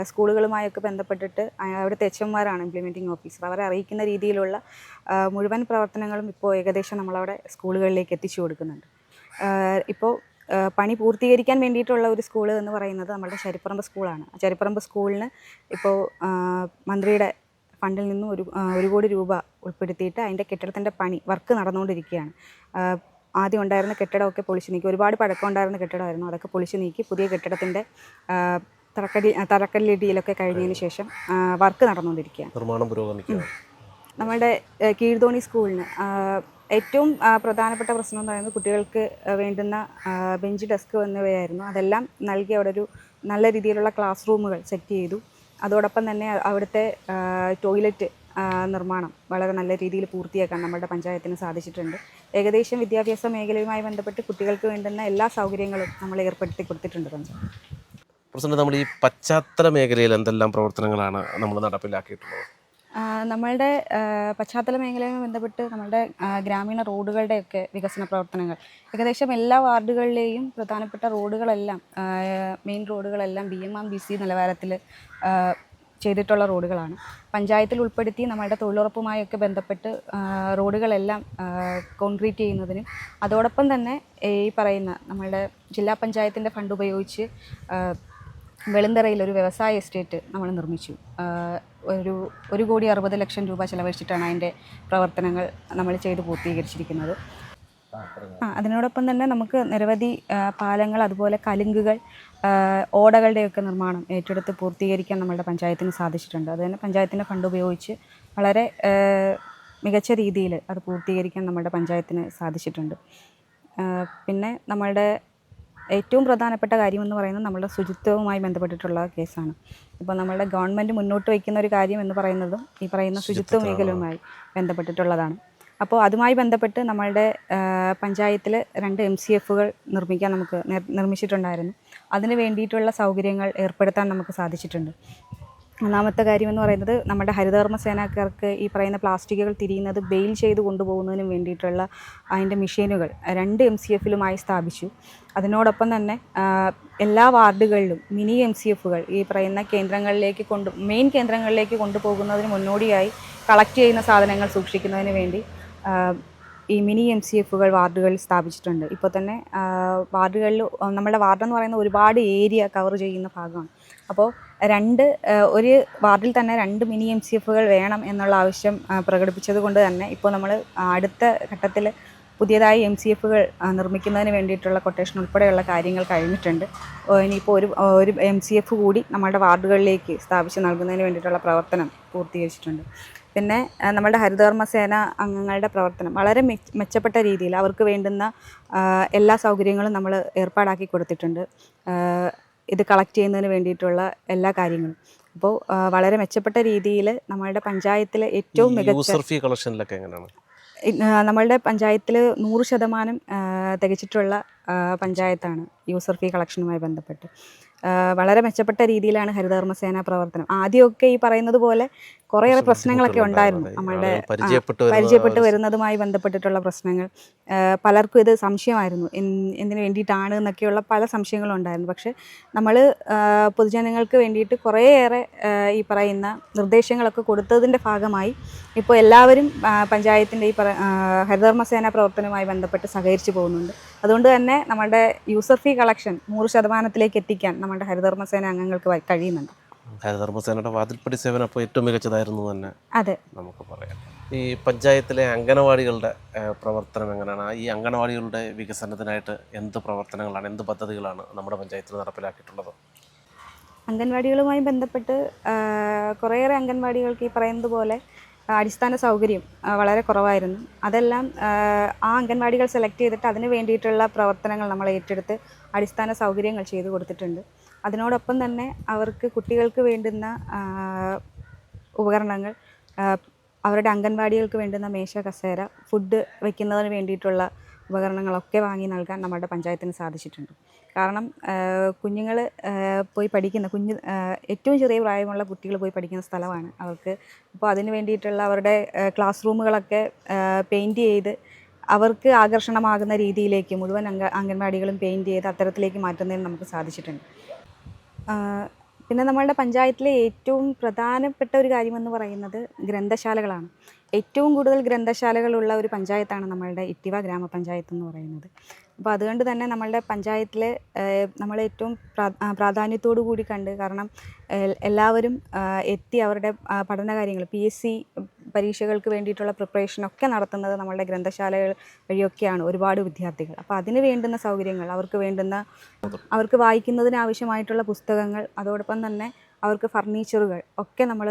സ്കൂളുകളുമായൊക്കെ ബന്ധപ്പെട്ടിട്ട് അവിടുത്തെ എച്ച്എംമാരാണ് ഇംപ്ലിമെൻറ്റിംഗ് ഓഫീസർ. അവരെ അറിയിക്കുന്ന രീതിയിലുള്ള മുഴുവൻ പ്രവർത്തനങ്ങളും ഇപ്പോൾ ഏകദേശം നമ്മളവിടെ സ്കൂളുകളിലേക്ക് എത്തിച്ചു കൊടുക്കുന്നുണ്ട്. ഇപ്പോൾ പണി പൂർത്തീകരിക്കാൻ വേണ്ടിയിട്ടുള്ള ഒരു സ്കൂൾ എന്ന് പറയുന്നത് നമ്മുടെ ചരിപ്പറമ്പ് സ്കൂളാണ്. ചരിപ്പറമ്പ് സ്കൂളിന് ഇപ്പോൾ മന്ത്രിയുടെ ഫണ്ടിൽ നിന്നും 1 കോടി രൂപ ഉൾപ്പെടുത്തിയിട്ട് അതിൻ്റെ കെട്ടിടത്തിൻ്റെ വർക്ക് നടന്നുകൊണ്ടിരിക്കുകയാണ്. ആദ്യം ഉണ്ടായിരുന്ന കെട്ടിടമൊക്കെ പൊളിച്ചു നീക്കി, ഒരുപാട് പഴക്കം ഉണ്ടായിരുന്ന കെട്ടിടമായിരുന്നു, അതൊക്കെ പൊളിച്ചു നീക്കി പുതിയ കെട്ടിടത്തിൻ്റെ തറക്കല്ലിടിയിലൊക്കെ കഴിഞ്ഞതിന് ശേഷം വർക്ക് നടന്നുകൊണ്ടിരിക്കുകയാണ്, നിർമ്മാണം പുരോഗമിക്കുക. നമ്മുടെ കീഴ്തോണി സ്കൂളിന് ഏറ്റവും പ്രധാനപ്പെട്ട പ്രശ്നം എന്ന് പറയുന്നത് കുട്ടികൾക്ക് വേണ്ടുന്ന ബെഞ്ച്, ഡെസ്ക് എന്നിവയായിരുന്നു. അതെല്ലാം നൽകി അവിടെ ഒരു നല്ല രീതിയിലുള്ള ക്ലാസ് റൂമുകൾ സെറ്റ് ചെയ്തു. അതോടൊപ്പം തന്നെ അവിടുത്തെ ടോയ്ലറ്റ് നിർമ്മാണം വളരെ നല്ല രീതിയിൽ പൂർത്തിയാക്കാൻ നമ്മുടെ പഞ്ചായത്തിന് സാധിച്ചിട്ടുണ്ട്. ഏകദേശം വിദ്യാഭ്യാസ മേഖലയുമായി ബന്ധപ്പെട്ട് കുട്ടികൾക്ക് വേണ്ടുന്ന എല്ലാ സൗകര്യങ്ങളും നമ്മൾ ഏർപ്പെടുത്തി കൊടുത്തിട്ടുണ്ട് പഞ്ചായത്ത്. പ്രസിഡന്റ്, നമ്മൾ ഈ പശ്ചാത്തല മേഖലയിൽ എന്തെല്ലാം പ്രവർത്തനങ്ങളാണ് നമ്മൾ നടപ്പിലാക്കിയിട്ടുള്ളത്? നമ്മളുടെ പശ്ചാത്തല മേഖലയുമായി ബന്ധപ്പെട്ട് നമ്മളുടെ ഗ്രാമീണ റോഡുകളുടെയൊക്കെ വികസന പ്രവർത്തനങ്ങൾ ഏകദേശം എല്ലാ വാർഡുകളിലെയും പ്രധാനപ്പെട്ട റോഡുകളെല്ലാം, മെയിൻ റോഡുകളെല്ലാം BMMBC നിലവാരത്തിൽ ചെയ്തിട്ടുള്ള റോഡുകളാണ്. പഞ്ചായത്തിൽ ഉൾപ്പെടുത്തി നമ്മളുടെ തൊഴിലുറപ്പുമായൊക്കെ ബന്ധപ്പെട്ട് റോഡുകളെല്ലാം കോൺക്രീറ്റ് ചെയ്യുന്നതിനും അതോടൊപ്പം തന്നെ ഈ പറയുന്ന നമ്മളുടെ ജില്ലാ പഞ്ചായത്തിൻ്റെ ഫണ്ട് ഉപയോഗിച്ച് വെളുന്തറയിൽ ഒരു വ്യവസായ എസ്റ്റേറ്റ് നമ്മൾ നിർമ്മിച്ചു. 1,60,00,000 രൂപ ചിലവഴിച്ചിട്ടാണ് അതിൻ്റെ പ്രവർത്തനങ്ങൾ നമ്മൾ ചെയ്ത് പൂർത്തീകരിച്ചിരിക്കുന്നത്. അതിനോടൊപ്പം തന്നെ നമുക്ക് നിരവധി പാലങ്ങൾ, അതുപോലെ കലുങ്കുകൾ, ഓടകളുടെയൊക്കെ നിർമ്മാണം ഏറ്റെടുത്ത് പൂർത്തീകരിക്കാൻ നമ്മളുടെ പഞ്ചായത്തിന് സാധിച്ചിട്ടുണ്ട്. അത് തന്നെ പഞ്ചായത്തിൻ്റെ ഫണ്ട് ഉപയോഗിച്ച് വളരെ മികച്ച രീതിയിൽ അത് പൂർത്തീകരിക്കാൻ നമ്മുടെ പഞ്ചായത്തിന് സാധിച്ചിട്ടുണ്ട്. പിന്നെ നമ്മളുടെ ഏറ്റവും പ്രധാനപ്പെട്ട കാര്യമെന്ന് പറയുന്നത് നമ്മളുടെ ശുചിത്വവുമായി ബന്ധപ്പെട്ടിട്ടുള്ള കേസാണ്. ഇപ്പോൾ നമ്മളുടെ ഗവൺമെൻറ് മുന്നോട്ട് വയ്ക്കുന്ന ഒരു കാര്യം എന്ന് പറയുന്നതും ഈ പറയുന്ന ശുചിത്വ മേഖലയുമായി ബന്ധപ്പെട്ടിട്ടുള്ളതാണ്. അപ്പോൾ അതുമായി ബന്ധപ്പെട്ട് നമ്മളുടെ പഞ്ചായത്തിൽ 2 MCFകൾ നിർമ്മിക്കാൻ നമുക്ക് നിർമ്മിച്ചിട്ടുണ്ടായിരുന്നു. അതിന് വേണ്ടിയിട്ടുള്ള സൗകര്യങ്ങൾ ഏർപ്പെടുത്താൻ നമുക്ക് സാധിച്ചിട്ടുണ്ട്. ഒന്നാമത്തെ കാര്യമെന്ന് പറയുന്നത് നമ്മുടെ ഹരിതകർമ്മ സേനാക്കാർക്ക് ഈ പറയുന്ന പ്ലാസ്റ്റിക്കുകൾ തിരിയുന്നത് ബെയിൽ ചെയ്ത് കൊണ്ടുപോകുന്നതിനും വേണ്ടിയിട്ടുള്ള അതിൻ്റെ മെഷീനുകൾ 2 MCFലുമായി സ്ഥാപിച്ചു. അതിനോടൊപ്പം തന്നെ എല്ലാ വാർഡുകളിലും മിനി MCFകൾ ഈ പറയുന്ന മെയിൻ കേന്ദ്രങ്ങളിലേക്ക് കൊണ്ടുപോകുന്നതിന് മുന്നോടിയായി കളക്ട് ചെയ്യുന്ന സാധനങ്ങൾ സൂക്ഷിക്കുന്നതിന് വേണ്ടി ഈ മിനി MCFകൾ വാർഡുകളിൽ സ്ഥാപിച്ചിട്ടുണ്ട്. ഇപ്പോൾ തന്നെ വാർഡുകളിൽ, നമ്മുടെ വാർഡെന്ന് പറയുന്ന ഒരുപാട് ഏരിയ കവർ ചെയ്യുന്ന ഭാഗമാണ്. അപ്പോൾ ഒരു വാർഡിൽ തന്നെ 2 മിനി MCFകൾ വേണം എന്നുള്ള ആവശ്യം പ്രകടിപ്പിച്ചത് കൊണ്ട് തന്നെ ഇപ്പോൾ നമ്മൾ അടുത്ത ഘട്ടത്തിൽ പുതിയതായി MCFകൾ നിർമ്മിക്കുന്നതിന് വേണ്ടിയിട്ടുള്ള കൊട്ടേഷൻ ഉൾപ്പെടെയുള്ള കാര്യങ്ങൾ കഴിഞ്ഞിട്ടുണ്ട്. ഇനിയിപ്പോൾ ഒരു MCF കൂടി നമ്മുടെ വാർഡുകളിലേക്ക് സ്ഥാപിച്ച് നൽകുന്നതിന് വേണ്ടിയിട്ടുള്ള പ്രവർത്തനം പൂർത്തീകരിച്ചിട്ടുണ്ട്. പിന്നെ നമ്മുടെ ഹരിതകർമ്മ സേന അംഗങ്ങളുടെ പ്രവർത്തനം വളരെ മെച്ചപ്പെട്ട രീതിയിൽ അവർക്ക് വേണ്ടുന്ന എല്ലാ സൗകര്യങ്ങളും നമ്മൾ ഏർപ്പാടാക്കി കൊടുത്തിട്ടുണ്ട്. ഇത് കളക്ട് ചെയ്യുന്നതിന് വേണ്ടിയിട്ടുള്ള എല്ലാ കാര്യങ്ങളും അപ്പോൾ വളരെ മെച്ചപ്പെട്ട രീതിയിൽ നമ്മളുടെ പഞ്ചായത്തിൽ ഏറ്റവും മികച്ച കളക്ഷനിലൊക്കെ എങ്ങനെയാണ്? നമ്മളുടെ പഞ്ചായത്തിൽ 100% തികച്ചിട്ടുള്ള പഞ്ചായത്താണ് യൂസർ ഫീ കളക്ഷനുമായി ബന്ധപ്പെട്ട്. വളരെ മെച്ചപ്പെട്ട രീതിയിലാണ് ഹരിതകർമ്മ സേന പ്രവർത്തനം. ആദ്യമൊക്കെ ഈ പറയുന്നത് പോലെ കുറേയേറെ പ്രശ്നങ്ങളൊക്കെ ഉണ്ടായിരുന്നു. നമ്മളുടെ പരിചയപ്പെട്ട് വരുന്നതുമായി ബന്ധപ്പെട്ടിട്ടുള്ള പ്രശ്നങ്ങൾ പലർക്കും ഇത് സംശയമായിരുന്നു, എന്തിനു വേണ്ടിയിട്ടാണ് എന്നൊക്കെയുള്ള പല സംശയങ്ങളും ഉണ്ടായിരുന്നു. പക്ഷേ നമ്മൾ പൊതുജനങ്ങൾക്ക് വേണ്ടിയിട്ട് കുറേയേറെ ഈ പറയുന്ന നിർദ്ദേശങ്ങളൊക്കെ കൊടുത്തതിൻ്റെ ഭാഗമായി ഇപ്പോൾ എല്ലാവരും പഞ്ചായത്തിൻ്റെ ഈ ഹരിതകർമ്മ സേന പ്രവർത്തനവുമായി ബന്ധപ്പെട്ട് സഹകരിച്ചു പോകുന്നുണ്ട്. അതുകൊണ്ട് തന്നെ നമ്മുടെ യൂസർ ഫീ കളക്ഷൻ 100%ത്തിലേക്ക് എത്തിക്കാൻ നമ്മുടെ ഹരിതകർമ്മ സേന അംഗങ്ങൾക്ക് കഴിയുന്നുണ്ട്. ഹരിതകർമ്മ സേനയുടെ വാതിൽപ്പടി സേവനം അപ്പോൾ ഏറ്റവും മികച്ചതായിരുന്നു തന്നെ അതെ നമുക്ക് പറയാം. ഈ പഞ്ചായത്തിലെ അംഗനവാടികളുടെ പ്രവർത്തനം എങ്ങനെയാണ്? ഈ അംഗനവാടികളുടെ വികസനത്തിനായിട്ട് എന്ത് പ്രവർത്തനങ്ങളാണ്, എന്ത് പദ്ധതികളാണ് നമ്മുടെ പഞ്ചായത്തിൽ നടപ്പിലാക്കിയിട്ടുള്ളത്? അംഗൻവാടികളുമായി ബന്ധപ്പെട്ട് കുറേയേറെ അംഗൻവാടികൾക്ക് ഈ പറയുന്നത് പോലെ അടിസ്ഥാന സൗകര്യം വളരെ കുറവായിരുന്നു. അതെല്ലാം ആ അംഗൻവാടികൾ സെലക്ട് ചെയ്തിട്ട് അതിന് വേണ്ടിയിട്ടുള്ള പ്രവർത്തനങ്ങൾ നമ്മൾ ഏറ്റെടുത്ത് അടിസ്ഥാന സൗകര്യങ്ങൾ ചെയ്തു കൊടുത്തിട്ടുണ്ട്. അതിനോടൊപ്പം തന്നെ അവർക്ക് കുട്ടികൾക്ക് വേണ്ടുന്ന ഉപകരണങ്ങൾ, അവരുടെ അംഗൻവാടികൾക്ക് വേണ്ടുന്ന മേശ, കസേര, ഫുഡ് വയ്ക്കുന്നതിന് വേണ്ടിയിട്ടുള്ള ഉപകരണങ്ങളൊക്കെ വാങ്ങി നൽകാൻ നമ്മുടെ പഞ്ചായത്തിന് സാധിച്ചിട്ടുണ്ട്. കാരണം കുഞ്ഞുങ്ങൾ പോയി പഠിക്കുന്ന ഏറ്റവും ചെറിയ പ്രായമുള്ള കുട്ടികൾ പോയി പഠിക്കുന്ന സ്ഥലമാണ് അവർക്ക്. അപ്പോൾ അതിന് വേണ്ടിയിട്ടുള്ള അവരുടെ ക്ലാസ് റൂമുകളൊക്കെ പെയിൻറ്റ് ചെയ്ത് അവർക്ക് ആകർഷണമാകുന്ന രീതിയിലേക്ക് മുഴുവൻ അംഗൻവാടികളും പെയിൻറ്റ് ചെയ്ത് അത്തരത്തിലേക്ക് മാറ്റുന്നതിന് നമുക്ക് സാധിച്ചിട്ടുണ്ട്. പിന്നെ നമ്മളുടെ പഞ്ചായത്തിലെ ഏറ്റവും പ്രധാനപ്പെട്ട ഒരു കാര്യമെന്ന് പറയുന്നത് ഗ്രന്ഥശാലകളാണ്. ഏറ്റവും കൂടുതൽ ഗ്രന്ഥശാലകളുള്ള ഒരു പഞ്ചായത്താണ് നമ്മളുടെ ഇട്ടിവ ഗ്രാമപഞ്ചായത്ത് എന്ന് പറയുന്നത്. അപ്പോൾ അതുകൊണ്ട് തന്നെ നമ്മളുടെ പഞ്ചായത്തിൽ നമ്മൾ ഏറ്റവും പ്രാധാന്യത്തോടു കൂടി കണ്ട്, കാരണം എല്ലാവരും എത്തി അവരുടെ പഠന കാര്യങ്ങൾ PSC പരീക്ഷകൾക്ക് വേണ്ടിയിട്ടുള്ള പ്രിപ്പറേഷനൊക്കെ നടത്തുന്നത് നമ്മളുടെ ഗ്രന്ഥശാലകൾ വഴിയൊക്കെയാണ് ഒരുപാട് വിദ്യാർത്ഥികൾ. അപ്പോൾ അതിന് വേണ്ടുന്ന സൗകര്യങ്ങൾ, അവർക്ക് വായിക്കുന്നതിന് ആവശ്യമായിട്ടുള്ള പുസ്തകങ്ങൾ, അതോടൊപ്പം തന്നെ അവർക്ക് ഫർണിച്ചറുകൾ ഒക്കെ നമ്മൾ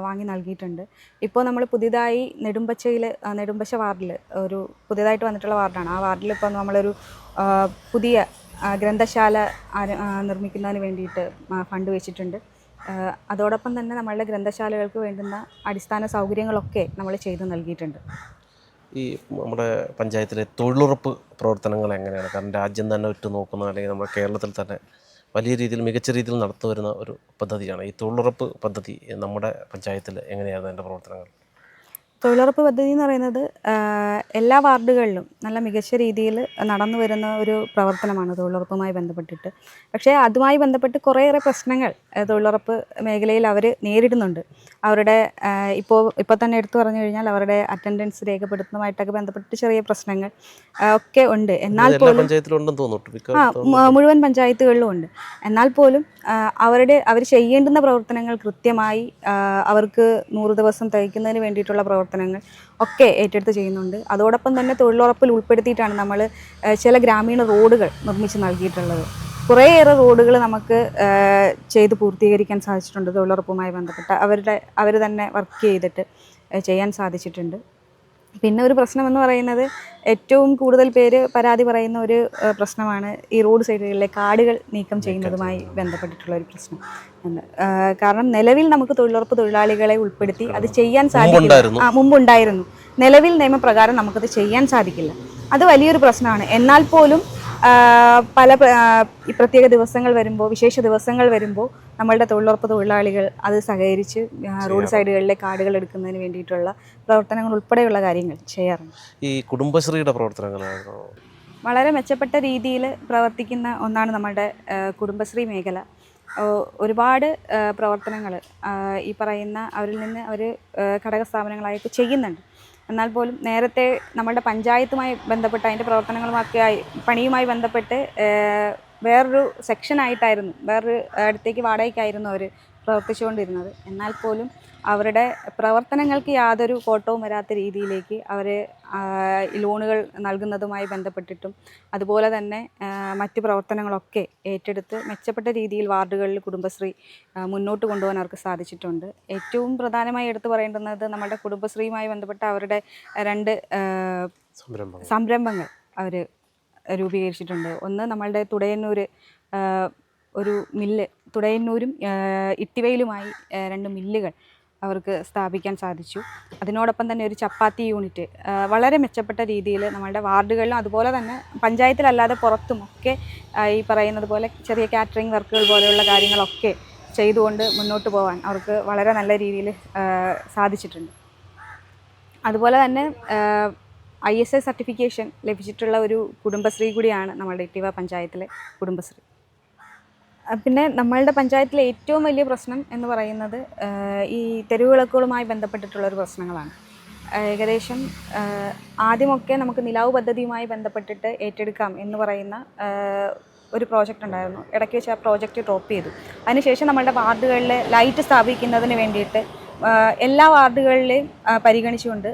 വാങ്ങി നൽകിയിട്ടുണ്ട്. ഇപ്പോൾ നമ്മൾ പുതിയതായി നെടുമ്പശ വാർഡിൽ ഒരു പുതിയതായിട്ട് വന്നിട്ടുള്ള വാർഡാണ്. ആ വാർഡിൽ ഇപ്പോൾ നമ്മളൊരു പുതിയ ഗ്രന്ഥശാല നിർമ്മിക്കുന്നതിന് വേണ്ടിയിട്ട് ഫണ്ട് വെച്ചിട്ടുണ്ട്. അതോടൊപ്പം തന്നെ നമ്മളുടെ ഗ്രന്ഥശാലകൾക്ക് വേണ്ടുന്ന അടിസ്ഥാന സൗകര്യങ്ങളൊക്കെ നമ്മൾ ചെയ്തു നൽകിയിട്ടുണ്ട്. ഈ നമ്മുടെ പഞ്ചായത്തിലെ തൊഴിലുറപ്പ് പ്രവർത്തനങ്ങൾ എങ്ങനെയാണ്? കാരണം രാജ്യം തന്നെ ഉറ്റു നോക്കുന്ന, അല്ലെങ്കിൽ നമ്മുടെ കേരളത്തിൽ തന്നെ വലിയ രീതിയിൽ മികച്ച രീതിയിൽ നടത്തി വരുന്ന ഒരു പദ്ധതിയാണ് ഈ തൊഴിലുറപ്പ് പദ്ധതി. നമ്മുടെ പഞ്ചായത്തിൽ എങ്ങനെയാണ് അതിൻ്റെ പ്രവർത്തനങ്ങൾ? തൊഴിലുറപ്പ് പദ്ധതി എന്ന് പറയുന്നത് എല്ലാ വാർഡുകളിലും നല്ല മികച്ച രീതിയിൽ നടന്നു വരുന്ന ഒരു പ്രവർത്തനമാണ് തൊഴിലുറപ്പുമായി ബന്ധപ്പെട്ടിട്ട്. പക്ഷേ അതുമായി ബന്ധപ്പെട്ട് കുറേയേറെ പ്രശ്നങ്ങൾ തൊഴിലുറപ്പ് മേഖലയിൽ അവർ നേരിടുന്നുണ്ട്. അവരുടെ ഇപ്പോൾ തന്നെ എടുത്തു പറഞ്ഞു കഴിഞ്ഞാൽ അവരുടെ അറ്റൻഡൻസ് രേഖപ്പെടുത്തുന്നതുമായിട്ടൊക്കെ ബന്ധപ്പെട്ട് ചെറിയ പ്രശ്നങ്ങൾ ഒക്കെ ഉണ്ട്. എന്നാൽ പോലും മുഴുവൻ പഞ്ചായത്തുകളിലും ഉണ്ട്. എന്നാൽ പോലും അവർ ചെയ്യേണ്ടുന്ന പ്രവർത്തനങ്ങൾ കൃത്യമായി അവർക്ക് 100 ദിവസം തികയ്ക്കുന്നതിന് വേണ്ടിയിട്ടുള്ള പ്രവർത്തനങ്ങൾ ഒക്കെ ഏറ്റെടുത്ത് ചെയ്യുന്നുണ്ട്. അതോടൊപ്പം തന്നെ തൊഴിലുറപ്പിൽ ഉൾപ്പെടുത്തിയിട്ടാണ് നമ്മൾ ചില ഗ്രാമീണ റോഡുകൾ നിർമ്മിച്ച് നൽകിയിട്ടുള്ളത്. കുറേയേറെ റോഡുകൾ നമുക്ക് ചെയ്ത് പൂർത്തീകരിക്കാൻ സാധിച്ചിട്ടുണ്ട്. തൊഴിലുറപ്പുമായി ബന്ധപ്പെട്ട് അവർ തന്നെ വർക്ക് ചെയ്തിട്ട് ചെയ്യാൻ സാധിച്ചിട്ടുണ്ട്. പിന്നെ ഒരു പ്രശ്നമെന്ന് പറയുന്നത്, ഏറ്റവും കൂടുതൽ പേര് പരാതി പറയുന്ന ഒരു പ്രശ്നമാണ് ഈ റോഡ് സൈഡുകളിലെ കാടുകൾ നീക്കം ചെയ്യുന്നതുമായി ബന്ധപ്പെട്ടിട്ടുള്ള ഒരു പ്രശ്നം. കാരണം നിലവിൽ നമുക്ക് തൊഴിലുറപ്പ് തൊഴിലാളികളെ ഉൾപ്പെടുത്തി അത് ചെയ്യാൻ സാധിക്കില്ല. മുമ്പുണ്ടായിരുന്നു. നിലവിൽ നിയമപ്രകാരം നമുക്കത് ചെയ്യാൻ സാധിക്കില്ല. അത് വലിയൊരു പ്രശ്നമാണ്. എന്നാൽ പോലും ഈ പ്രത്യേക ദിവസങ്ങൾ വരുമ്പോൾ, വിശേഷ ദിവസങ്ങൾ വരുമ്പോൾ നമ്മളുടെ തൊഴിലുറപ്പ് തൊഴിലാളികൾ അത് സഹകരിച്ച് റോഡ് സൈഡുകളിലെ കാടുകൾ എടുക്കുന്നതിന് വേണ്ടിയിട്ടുള്ള പ്രവർത്തനങ്ങൾ ഉൾപ്പെടെയുള്ള കാര്യങ്ങൾ ചെയ്യാറുണ്ട്. ഈ കുടുംബശ്രീയുടെ പ്രവർത്തനങ്ങൾ വളരെ മെച്ചപ്പെട്ട രീതിയിൽ പ്രവർത്തിക്കുന്ന ഒന്നാണ് നമ്മളുടെ കുടുംബശ്രീ മേഖല. ഒരുപാട് പ്രവർത്തനങ്ങൾ ഈ പറയുന്ന അവരിൽ നിന്ന് അവർ ഘടക സ്ഥാപനങ്ങളായിട്ട് ചെയ്യുന്നുണ്ട്. എന്നാൽ പോലും നേരത്തെ നമ്മളുടെ പഞ്ചായത്തുമായി ബന്ധപ്പെട്ട് അതിൻ്റെ പണിയുമായി ബന്ധപ്പെട്ട് വേറൊരു സെക്ഷനായിട്ടായിരുന്നു, വേറൊരു അടുത്തേക്ക് വാടകയ്ക്കായിരുന്നു അവർ പ്രവർത്തിച്ചുകൊണ്ടിരുന്നത്. എന്നാൽ പോലും അവരുടെ പ്രവർത്തനങ്ങൾക്ക് യാതൊരു കോട്ടവും വരാത്ത രീതിയിലേക്ക് അവർ ലോണുകൾ നൽകുന്നതുമായി ബന്ധപ്പെട്ടിട്ടും അതുപോലെ തന്നെ മറ്റ് പ്രവർത്തനങ്ങളൊക്കെ ഏറ്റെടുത്ത് മെച്ചപ്പെട്ട രീതിയിൽ വാർഡുകളിൽ കുടുംബശ്രീ മുന്നോട്ട് കൊണ്ടുപോകാൻ അവർക്ക് സാധിച്ചിട്ടുണ്ട്. ഏറ്റവും പ്രധാനമായി എടുത്തു പറയേണ്ടുന്നത് നമ്മുടെ കുടുംബശ്രീയുമായി ബന്ധപ്പെട്ട അവരുടെ 2 സംരംഭങ്ങൾ അവർ രൂപീകരിച്ചിട്ടുണ്ട്. ഒന്ന് നമ്മളുടെ തുടയന്നൂർ ഒരു മില്ല്, തുടയന്നൂരും ഇട്ടിവയിലുമായി 2 മില്ലുകൾ അവർക്ക് സ്ഥാപിക്കാൻ സാധിച്ചു. അതിനോടൊപ്പം തന്നെ ഒരു ചപ്പാത്തി യൂണിറ്റ് വളരെ മെച്ചപ്പെട്ട രീതിയിൽ നമ്മളുടെ വാർഡുകളിലും അതുപോലെ തന്നെ പഞ്ചായത്തിലല്ലാതെ പുറത്തുമൊക്കെ ഈ പറയുന്നത് പോലെ ചെറിയ കാറ്ററിംഗ് വർക്കുകൾ പോലെയുള്ള കാര്യങ്ങളൊക്കെ ചെയ്തുകൊണ്ട് മുന്നോട്ട് പോകാൻ അവർക്ക് വളരെ നല്ല രീതിയിൽ സാധിച്ചിട്ടുണ്ട്. അതുപോലെ തന്നെ ISI സർട്ടിഫിക്കേഷൻ ലഭിച്ചിട്ടുള്ള ഒരു കുടുംബശ്രീ കൂടിയാണ് നമ്മളുടെ ഇട്ടിവ പഞ്ചായത്തിലെ കുടുംബശ്രീ. പിന്നെ നമ്മളുടെ പഞ്ചായത്തിലെ ഏറ്റവും വലിയ പ്രശ്നം എന്ന് പറയുന്നത് ഈ തെരുവിളക്കുകളുമായി ബന്ധപ്പെട്ടിട്ടുള്ളൊരു പ്രശ്നങ്ങളാണ്. ഏകദേശം ആദ്യമൊക്കെ നമുക്ക് നിലാവ് പദ്ധതിയുമായി ബന്ധപ്പെട്ടിട്ട് ഏറ്റെടുക്കാം എന്ന് പറയുന്ന ഒരു പ്രോജക്റ്റ് ഉണ്ടായിരുന്നു. ഇടയ്ക്ക് വെച്ച് ആ പ്രോജക്റ്റ് ഡ്രോപ്പ് ചെയ്തു. അതിനുശേഷം നമ്മളുടെ വാർഡുകളിൽ ലൈറ്റ് സ്ഥാപിക്കുന്നതിന് വേണ്ടിയിട്ട് എല്ലാ വാർഡുകളിലെയും പരിഗണിച്ചുകൊണ്ട്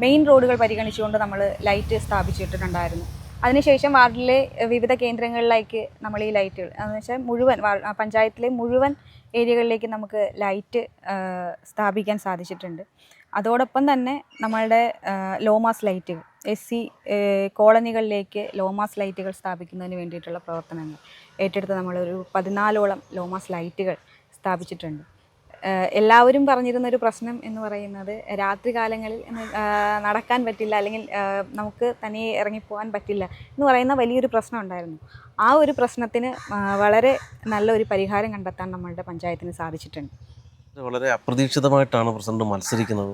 മെയിൻ റോഡുകൾ പരിഗണിച്ചുകൊണ്ട് നമ്മൾ ലൈറ്റ് സ്ഥാപിച്ചിട്ടുണ്ടായിരുന്നു. അതിനുശേഷം വാർഡിലെ വിവിധ കേന്ദ്രങ്ങളിലേക്ക് നമ്മൾ ഈ ലൈറ്റുകൾ എന്ന് വെച്ചാൽ മുഴുവൻ പഞ്ചായത്തിലെ മുഴുവൻ ഏരിയകളിലേക്ക് നമുക്ക് ലൈറ്റ് സ്ഥാപിക്കാൻ സാധിച്ചിട്ടുണ്ട്. അതോടൊപ്പം തന്നെ നമ്മളുടെ ലോമാസ് ലൈറ്റുകൾ SC കോളനികളിലേക്ക് ലോമാസ് ലൈറ്റുകൾ സ്ഥാപിക്കുന്നതിന് വേണ്ടിയിട്ടുള്ള പ്രവർത്തനങ്ങൾ ഏറ്റെടുത്ത് നമ്മളൊരു 14ഓളം ലോമാസ് ലൈറ്റുകൾ സ്ഥാപിച്ചിട്ടുണ്ട്. എല്ലാവരും പറഞ്ഞിരുന്നൊരു പ്രശ്നം എന്ന് പറയുന്നത് രാത്രി കാലങ്ങളിൽ നടക്കാൻ പറ്റില്ല, അല്ലെങ്കിൽ നമുക്ക് തനിയെ ഇറങ്ങിപ്പോകാൻ പറ്റില്ല എന്ന് പറയുന്ന വലിയൊരു പ്രശ്നം ഉണ്ടായിരുന്നു. ആ ഒരു പ്രശ്നത്തിന് വളരെ നല്ലൊരു പരിഹാരം കണ്ടെത്താൻ നമ്മളുടെ പഞ്ചായത്തിന് സാധിച്ചിട്ടുണ്ട്. വളരെ അപ്രതീക്ഷിതമായിട്ടാണ് പ്രസിഡന്റ് മത്സരിക്കുന്നത്.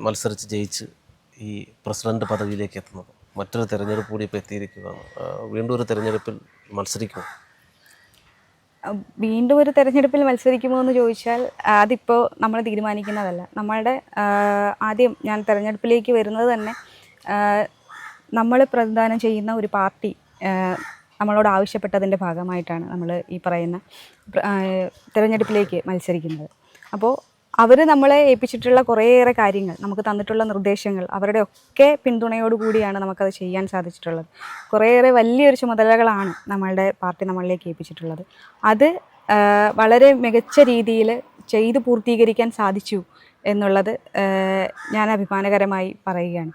മത്സരിച്ച് ജയിച്ച് ഈ പ്രസിഡന്റ് പദവിയിലേക്ക് എത്തുന്നത്. മറ്റൊരു തെരഞ്ഞെടുപ്പ് കൂടി ഇപ്പോൾ എത്തിയിരിക്കുകയാണ്. വീണ്ടും ഒരു തെരഞ്ഞെടുപ്പിൽ മത്സരിക്കുമോ? വീണ്ടും ഒരു തെരഞ്ഞെടുപ്പിൽ മത്സരിക്കുമോ എന്ന് ചോദിച്ചാൽ അതിപ്പോൾ നമ്മൾ തീരുമാനിക്കുന്നതല്ല. നമ്മളുടെ ആദ്യം ഞാൻ തെരഞ്ഞെടുപ്പിലേക്ക് വരുന്നത് തന്നെ നമ്മൾ പ്രതിദാനം ചെയ്യുന്ന ഒരു പാർട്ടി നമ്മളോട് ആവശ്യപ്പെട്ടതിൻ്റെ ഭാഗമായിട്ടാണ് നമ്മൾ ഈ പറയുന്ന തെരഞ്ഞെടുപ്പിലേക്ക് മത്സരിക്കുന്നത്. അപ്പോൾ അവർ നമ്മളെ ഏൽപ്പിച്ചിട്ടുള്ള കുറേയേറെ കാര്യങ്ങൾ, നമുക്ക് തന്നിട്ടുള്ള നിർദ്ദേശങ്ങൾ, അവരുടെ ഒക്കെ പിന്തുണയോടുകൂടിയാണ് നമുക്കത് ചെയ്യാൻ സാധിച്ചിട്ടുള്ളത്. കുറേയേറെ വലിയൊരു ചുമതലകളാണ് നമ്മളുടെ പാർട്ടി നമ്മളിലേക്ക് ഏൽപ്പിച്ചിട്ടുള്ളത്. അത് വളരെ മികച്ച രീതിയിൽ ചെയ്ത് പൂർത്തീകരിക്കാൻ സാധിച്ചു എന്നുള്ളത് ഞാൻ അഭിമാനകരമായി പറയുകയാണ്.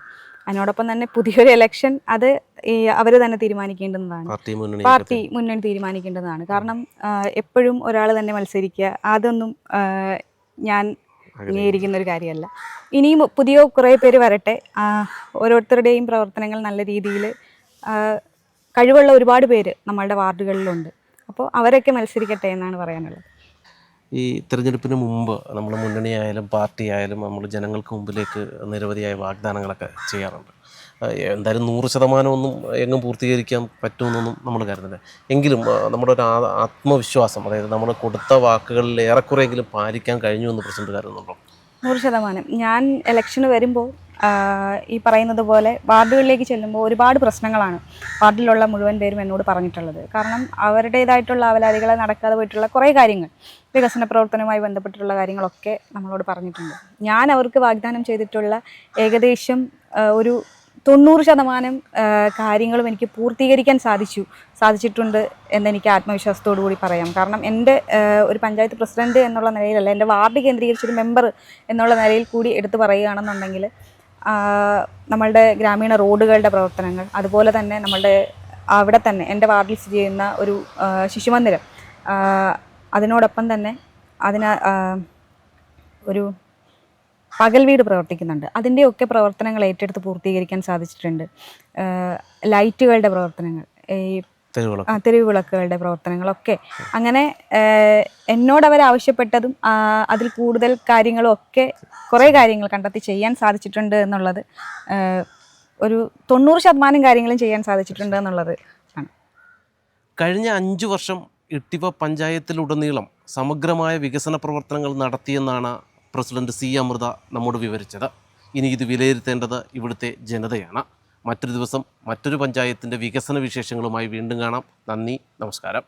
അതിനോടൊപ്പം തന്നെ പുതിയൊരു ഇലക്ഷൻ അത് അവർ തന്നെ തീരുമാനിക്കേണ്ടുന്നതാണ്, പാർട്ടി മുന്നണി തീരുമാനിക്കേണ്ടതാണ്. കാരണം എപ്പോഴും ഒരാൾ തന്നെ മത്സരിക്കുക അതൊന്നും ഞാൻ അംഗീകരിക്കുന്ന ഒരു കാര്യമല്ല. ഇനിയും പുതിയ കുറേ പേര് വരട്ടെ. ഓരോരുത്തരുടെയും പ്രവർത്തനങ്ങൾ നല്ല രീതിയിൽ കഴിവുള്ള ഒരുപാട് പേര് നമ്മളുടെ വാർഡുകളിലുണ്ട്. അപ്പോൾ അവരൊക്കെ മത്സരിക്കട്ടെ എന്നാണ് പറയാനുള്ളത്. ഈ തിരഞ്ഞെടുപ്പിന് മുമ്പ് നമ്മൾ മുന്നണിയായാലും പാർട്ടി ആയാലും നമ്മൾ ജനങ്ങൾക്ക് മുമ്പിലേക്ക് നിരവധിയായ വാഗ്ദാനങ്ങളൊക്കെ ചെയ്യാറുണ്ട്. എന്തായാലും 100% എങ്ങും പൂർത്തീകരിക്കാൻ പറ്റുമെന്നൊന്നും നമ്മൾ കരുതുന്നില്ല. എങ്കിലും നമ്മുടെ ഒരു ആത്മവിശ്വാസം, അതായത് നമ്മൾ കൊടുത്ത വാക്കുകളിൽ ഏറെക്കുറെയെങ്കിലും പാലിക്കാൻ കഴിഞ്ഞു എന്ന് പ്രസിഡന്റ് കരുതുന്നുണ്ടോ? 100%. ഞാൻ ഇലക്ഷന് വരുമ്പോൾ ഈ പറയുന്നത് പോലെ വാർഡുകളിലേക്ക് ചെല്ലുമ്പോൾ ഒരുപാട് പ്രശ്നങ്ങളാണ് വാർഡിലുള്ള മുഴുവൻ പേരും എന്നോട് പറഞ്ഞിട്ടുള്ളത്. കാരണം അവരുടേതായിട്ടുള്ള അവലാദികളെ നടക്കാതെ പോയിട്ടുള്ള കുറേ കാര്യങ്ങൾ, വികസന പ്രവർത്തനവുമായി ബന്ധപ്പെട്ടിട്ടുള്ള കാര്യങ്ങളൊക്കെ നമ്മളോട് പറഞ്ഞിട്ടുണ്ട്. ഞാൻ അവർക്ക് വാഗ്ദാനം ചെയ്തിട്ടുള്ള ഏകദേശം ഒരു 90% കാര്യങ്ങളും എനിക്ക് പൂർത്തീകരിക്കാൻ സാധിച്ചിട്ടുണ്ട് എന്നെനിക്ക് ആത്മവിശ്വാസത്തോടു കൂടി പറയാം. കാരണം എൻ്റെ ഒരു പഞ്ചായത്ത് പ്രസിഡന്റ് എന്നുള്ള നിലയിലല്ല, എൻ്റെ വാർഡ് കേന്ദ്രീകരിച്ചൊരു മെമ്പർ എന്നുള്ള നിലയിൽ കൂടി എടുത്തു പറയുകയാണെന്നുണ്ടെങ്കിൽ നമ്മളുടെ ഗ്രാമീണ റോഡുകളുടെ പ്രവർത്തനങ്ങൾ, അതുപോലെ തന്നെ നമ്മളുടെ അവിടെ തന്നെ എൻ്റെ വാർഡിൽ സ്ഥിതി ചെയ്യുന്ന ഒരു ശിശുമന്ദിരം, അതിനോടൊപ്പം തന്നെ ഒരു പകൽ വീട് പ്രവർത്തിക്കുന്നുണ്ട്. അതിൻ്റെയൊക്കെ പ്രവർത്തനങ്ങൾ ഏറ്റെടുത്ത് പൂർത്തീകരിക്കാൻ സാധിച്ചിട്ടുണ്ട്. ലൈറ്റുകളുടെ പ്രവർത്തനങ്ങൾ, ഈ തെരുവ് വിളക്കുകളുടെ പ്രവർത്തനങ്ങളൊക്കെ, അങ്ങനെ എന്നോടവർ ആവശ്യപ്പെട്ടതും അതിൽ കൂടുതൽ കാര്യങ്ങളും ഒക്കെ കുറേ കാര്യങ്ങൾ കണ്ടെത്തി ചെയ്യാൻ സാധിച്ചിട്ടുണ്ട് എന്നുള്ളത്, ഒരു 90% കാര്യങ്ങളും ചെയ്യാൻ സാധിച്ചിട്ടുണ്ട് എന്നുള്ളത് ആണ്. കഴിഞ്ഞ 5 വർഷം ഇട്ടിവ പഞ്ചായത്തിലുടനീളം സമഗ്രമായ വികസന പ്രവർത്തനങ്ങൾ നടത്തിയെന്നാണ് പ്രസിഡന്റ് സി അമൃത നമ്മോട് വിവരിച്ചത്. ഇനി ഇത് വിലയിരുത്തേണ്ടത് ഇവിടുത്തെ ജനതയാണ്. മറ്റൊരു ദിവസം മറ്റൊരു പഞ്ചായത്തിൻ്റെ വികസന വിശേഷങ്ങളുമായി വീണ്ടും കാണാം. നന്ദി, നമസ്കാരം.